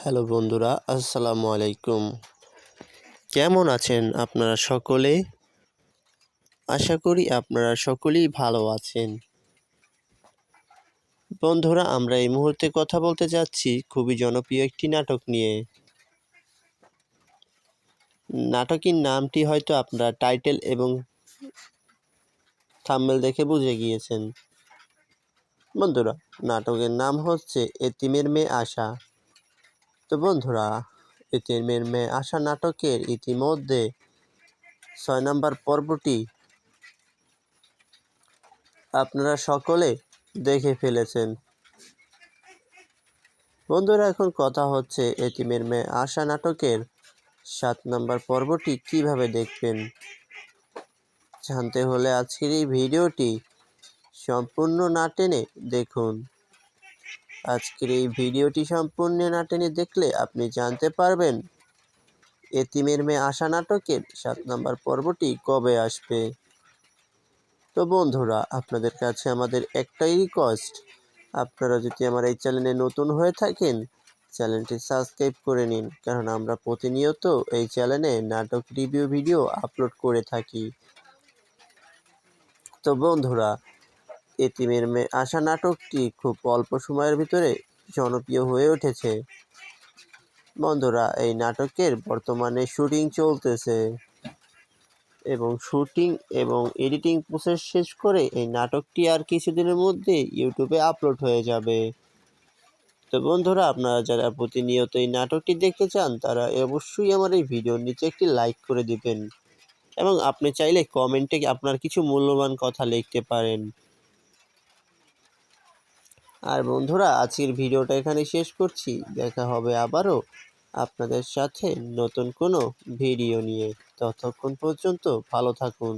Hello বন্ধুরা, আসসালামু আলাইকুম। কেমন আছেন আপনারা সকলে? আশা করি আপনারা সকলেই ভালো আছেন। বন্ধুরা, আমরা এই মুহূর্তে কথা বলতে যাচ্ছি খুবই জনপ্রিয় একটি নাটক নিয়ে। নাটকের নামটি হয়তো আপনারা টাইটেল এবং থাম্বনেল দেখে বুঝে গিয়েছেন। বন্ধুরা, নাটকের নাম হচ্ছে এতিমের মেয়ে আশা। তো বন্ধুরা, এতিমের মেয়ে আশা নাটকের ইতিমধ্যে ৬ নম্বর পর্বটি আপনারা সকলে দেখে ফেলেছেন। বন্ধুরা, এখন কথা হচ্ছে এতিমের মেয়ে আশা নাটকের ৭ নম্বর পর্বটি কিভাবে দেখবেন। জানতে হলে আজকের এই ভিডিওটি সম্পূর্ণ না টেনে দেখুন। আজকের এই ভিডিওটি সম্পূর্ণ না টেনে দেখলে আপনি জানতে পারবেন এতিমের মেয়ে আশা নাটকের ৭ নম্বর পর্বটি কবে আসবে। তো বন্ধুরা, আপনাদের কাছে আমাদের একটাই রিকোয়েস্ট, আপনারা যদি আমার এই চ্যানেলে নতুন হয়ে থাকেন চ্যানেলটি সাবস্ক্রাইব করে নিন, কারণ আমরা প্রতিনিয়ত এই চ্যানেলে নাটক রিভিউ ভিডিও আপলোড করে থাকি। তো বন্ধুরা, এতিমের মেয়ে আশা নাটকটি খুব অল্প সময়ের ভিতরে জনপ্রিয় হয়ে উঠেছে। বন্ধুরা, এই নাটকের বর্তমানে শুটিং চলতেছে এবং শুটিং এবং এডিটিং প্রসেস শেষ করে এই নাটকটি আর কিছুদিনের মধ্যে ইউটিউবে আপলোড হয়ে যাবে। তো বন্ধুরা, আপনারা যারা প্রতিনিয়ত এই নাটকটি দেখতে চান তারা অবশ্যই আমার এই ভিডিওর নিচে একটি লাইক করে দিবেন এবং আপনি চাইলে কমেন্টে আপনার কিছু মূল্যবান কথা লিখতে পারেন। আর বন্ধুরা, আজকের ভিডিওটা এখানে শেষ করছি। দেখা হবে আবারও আপনাদের সাথে নতুন কোনো ভিডিও নিয়ে। ততক্ষণ পর্যন্ত ভালো থাকুন।